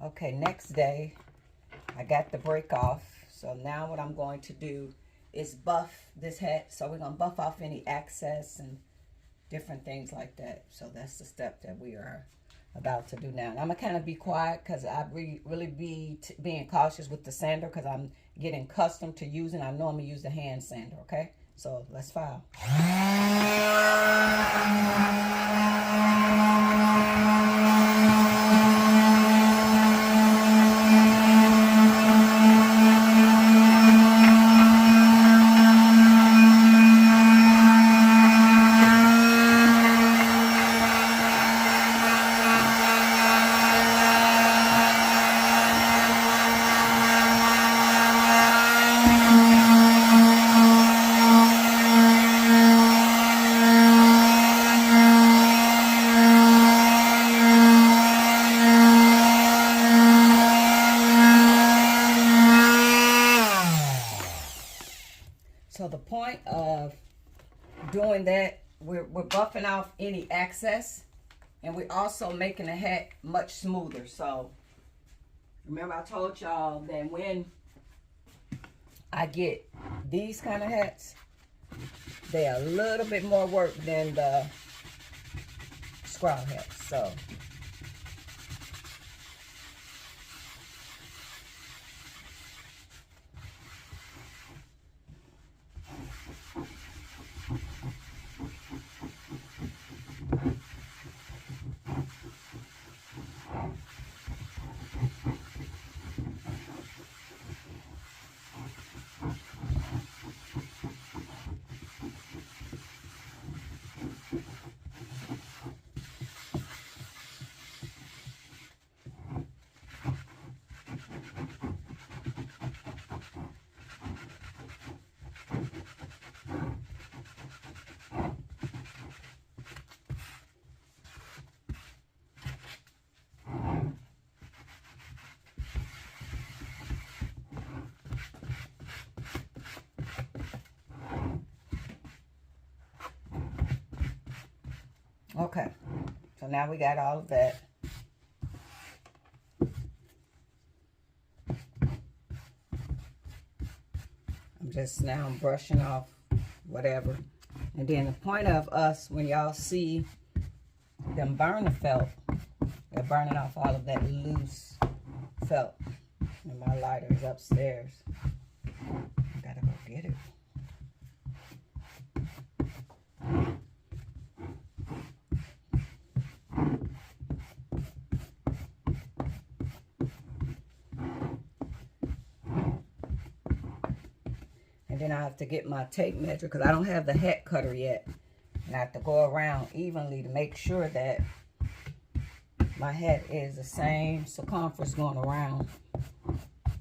Okay, next day, I got the break off. So now what I'm going to do is buff this hat. So we're going to buff off any excess and different things like that. So that's the step that we are about to do now. And I'm going to kind of be quiet because I really be being cautious with the sander because I'm getting accustomed to using. I normally use the hand sander, okay? So let's file. So the point of doing that, we're buffing off any excess, and we're also making the hat much smoother. So remember I told y'all that when I get these kind of hats, they're a little bit more work than the scrawl hats. So okay, so now we got all of that. I'm brushing off whatever. And then the point of us, when y'all see them burner felt, they're burning off all of that loose felt. And my lighter is upstairs. I gotta go get it. And then I have to get my tape measure because I don't have the hat cutter yet. And I have to go around evenly to make sure that my hat is the same circumference going around.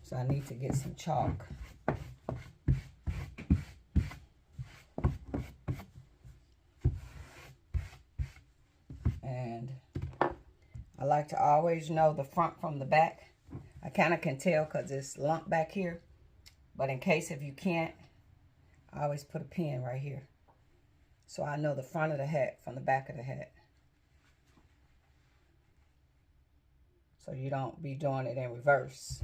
So I need to get some chalk. And I like to always know the front from the back. I kind of can tell because it's lumped back here. But in case if you can't, I always put a pin right here. So I know the front of the hat from the back of the hat. So you don't be doing it in reverse.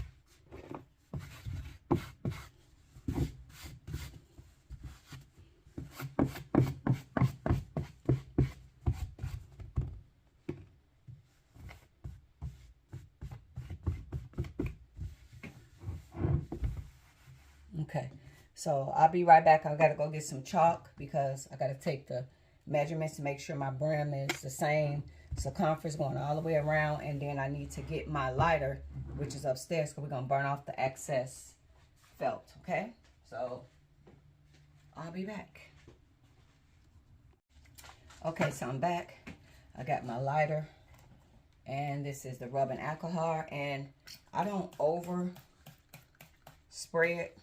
Okay, so I'll be right back. I gotta go get some chalk because I gotta take the measurements to make sure my brim is the same circumference going all the way around. And then I need to get my lighter, which is upstairs, because we're gonna burn off the excess felt. Okay, so I'll be back. Okay, so I'm back. I got my lighter, and this is the rubbing alcohol, and I don't over spray it,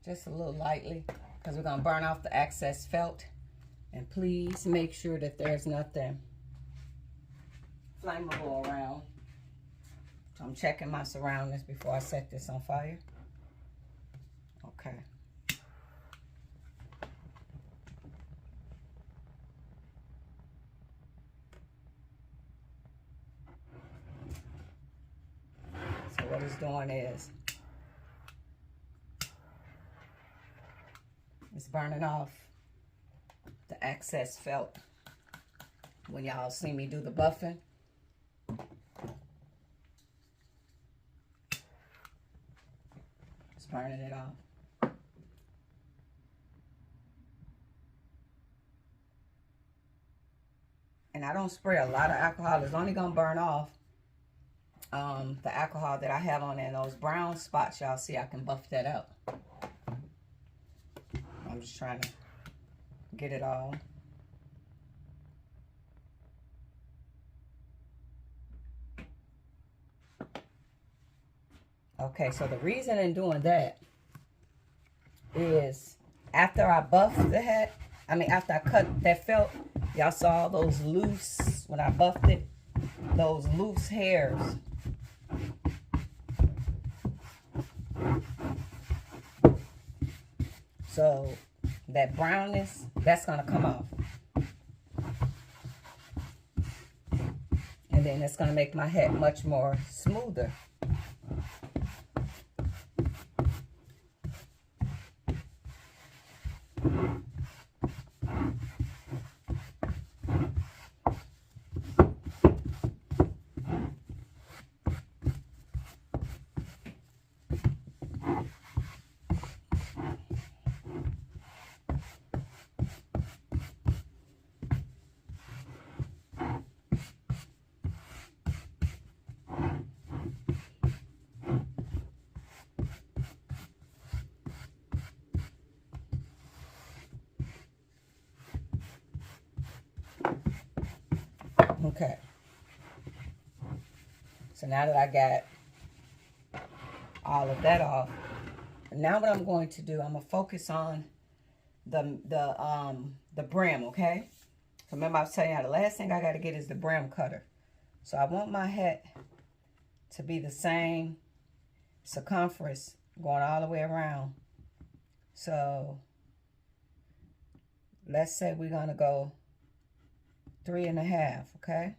just a little lightly, because we're gonna burn off the excess felt. And please make sure that there's nothing flammable around. So I'm checking my surroundings before I set this on fire. Okay. what it's doing is it's burning off the excess felt. When y'all see me do the buffing, it's burning it off. And I don't spray a lot of alcohol. It's only gonna burn off the alcohol that I have on there. And those brown spots y'all see, I can buff that up. I'm just trying to get it all. Okay, so the reason in doing that is after I buffed the hat, after I cut that felt, y'all saw those loose, when I buffed it, those loose hairs. So that brownness, that's gonna come off. And then it's gonna make my hat much more smoother. Okay. So now that I got all of that off, now what I'm going to do, I'm gonna focus on the brim, okay? So remember I was telling you, the last thing I gotta get is the brim cutter. So I want my hat to be the same circumference going all the way around. So let's say we're gonna go 3.5, okay?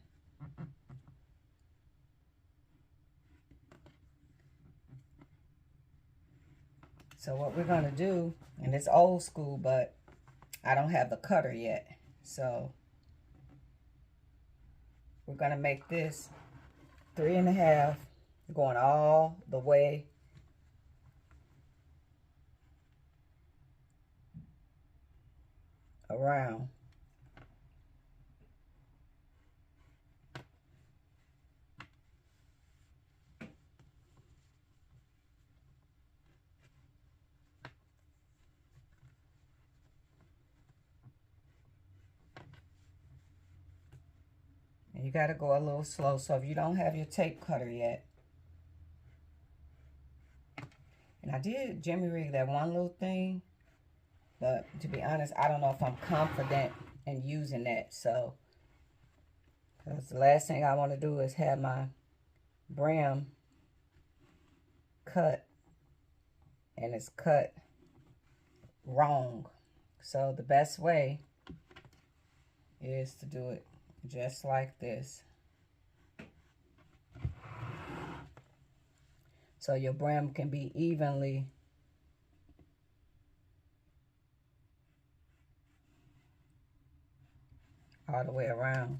So what we're gonna do, and it's old school, but I don't have the cutter yet. So we're gonna make this 3.5 going all the way around. And you got to go a little slow. So if you don't have your tape cutter yet, and I did jimmy rig that one little thing, but to be honest, I don't know if I'm confident in using that. So, because the last thing I want to do is have my brim cut, and it's cut wrong. So the best way is to do it just like this. So your brim can be evenly all the way around.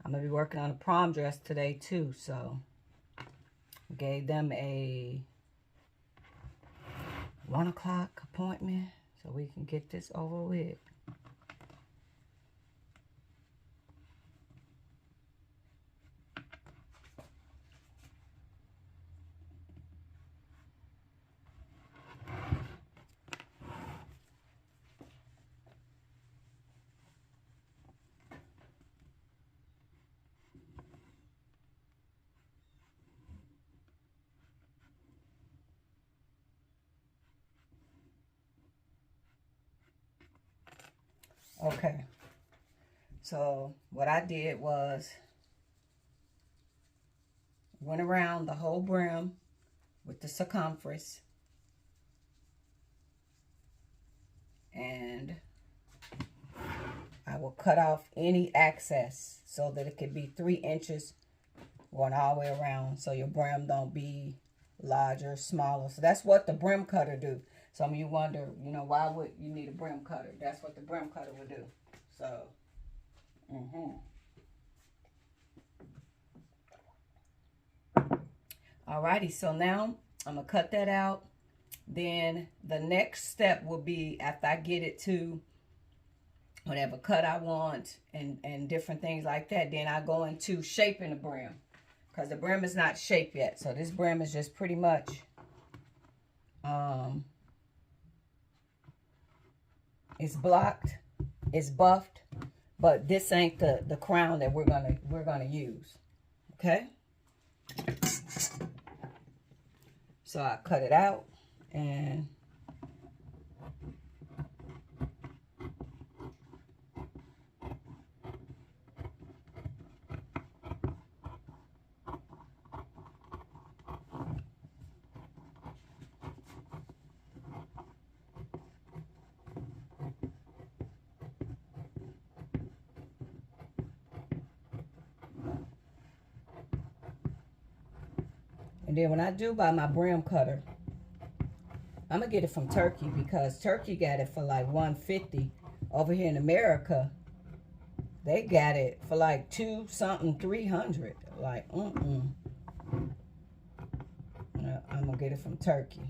I'm going to be working on a prom dress today too, so gave them a 1 o'clock appointment so we can get this over with. Okay. So what I did was went around the whole brim with the circumference, and I will cut off any excess so that it could be 3 inches going all the way around, so your brim don't be larger, smaller. So that's what the brim cutter do. Some of you wonder, you know, why would you need a brim cutter? That's what the brim cutter would do. So, Alrighty, so now I'm gonna cut that out. Then the next step will be, after I get it to whatever cut I want and different things like that, then I go into shaping the brim, because the brim is not shaped yet. So this brim is just pretty much it's blocked, it's buffed, but this ain't the crown that we're gonna use. Okay, so I cut it out, and then when I do buy my brim cutter, I'm gonna get it from Turkey, because Turkey got it for like $150. Over here in America, they got it for like $2 something, $300. Like, I'm gonna get it from Turkey.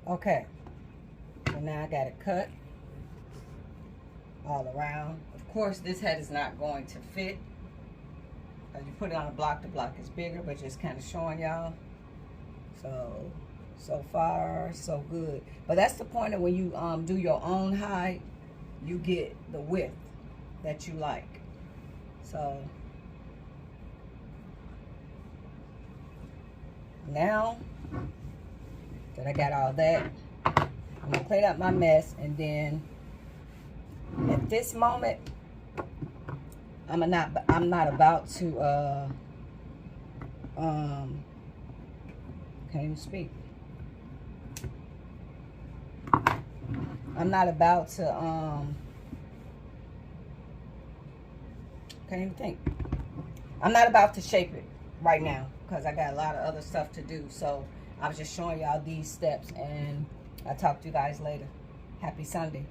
Okay, so now I got it cut all around. Of course, this head is not going to fit. As you put it on a block, the block is bigger, but just kind of showing y'all. So far, so good. But that's the point of when you do your own hide, you get the width that you like. So now that I got all that, I'm gonna clean up my mess, and then at this moment, I'm not about to can't even speak. I'm not about to can't even think. I'm not about to shape it right now, because I got a lot of other stuff to do. So I was just showing y'all these steps, and I'll talk to you guys later. Happy Sunday.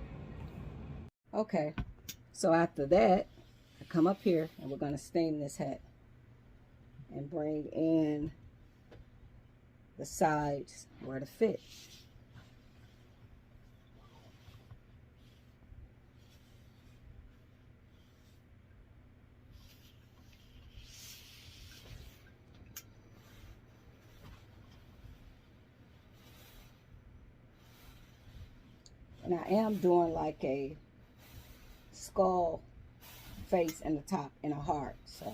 Okay, so after that, I come up here and we're going to steam this hat and bring in the sides where to fit. And I am doing like a skull face in the top and a heart. So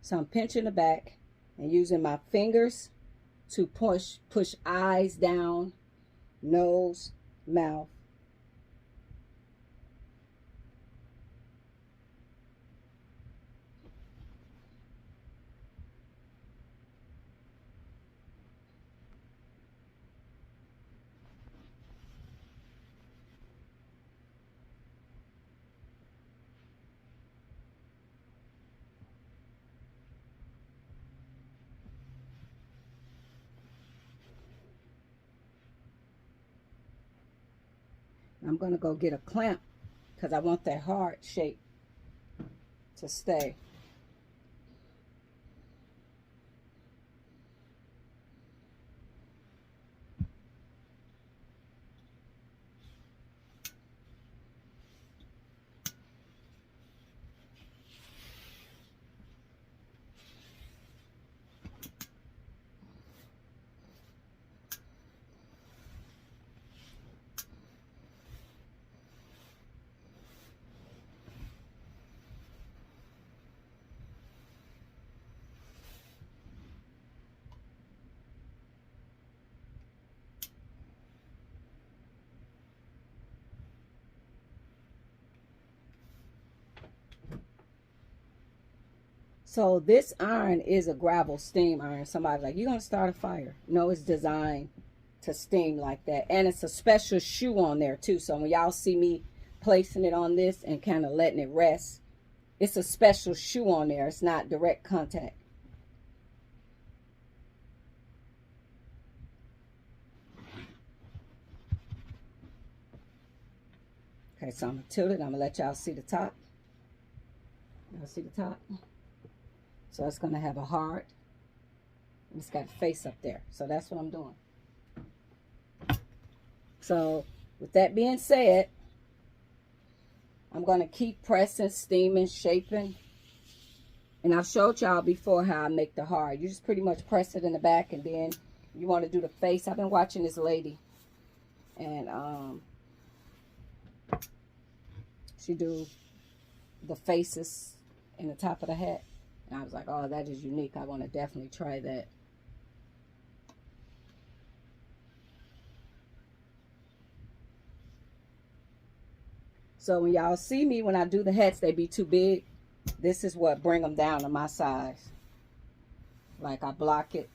So I'm pinching the back and using my fingers to push eyes down, nose, mouth. I'm going to go get a clamp because I want that hard shape to stay. So this iron is a gravel steam iron. Somebody's like, you're going to start a fire. No, it's designed to steam like that. And it's a special shoe on there too. So when y'all see me placing it on this and kind of letting it rest, it's a special shoe on there. It's not direct contact. Okay, so I'm going to tilt it. I'm going to let y'all see the top. Y'all see the top? So it's going to have a heart. And it's got a face up there. So that's what I'm doing. So with that being said, I'm going to keep pressing, steaming, shaping. And I've showed y'all before how I make the heart. You just pretty much press it in the back, and then you want to do the face. I've been watching this lady, and she do the faces in the top of the hat. And I was like, oh, that is unique. I want to definitely try that. So when y'all see me, when I do the hats, they be too big. This is what bring them down to my size. Like I block it,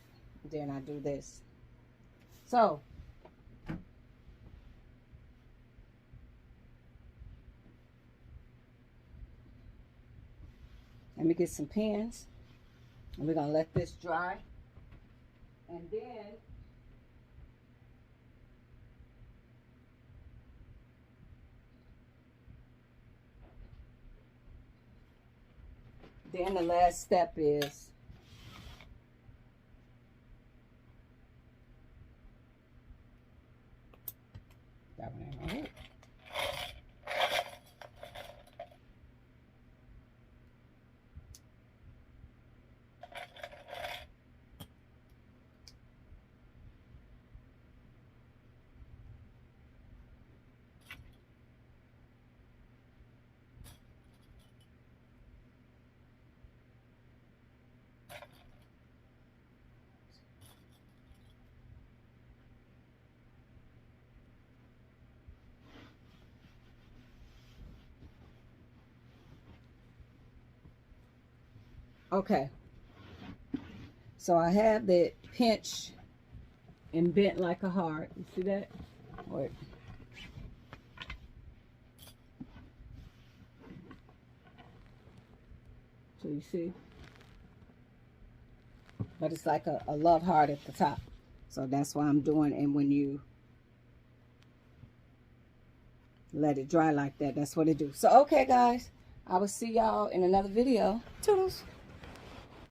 then I do this. So let me get some pins, and we're gonna let this dry, and then the last step is that one ain't right. Okay, so I have that pinch and bent like a heart. You see that? Wait. So you see? But it's like a love heart at the top. So that's why I'm doing. And when you let it dry like that, that's what it do. So, okay, guys. I will see y'all in another video. Toodles.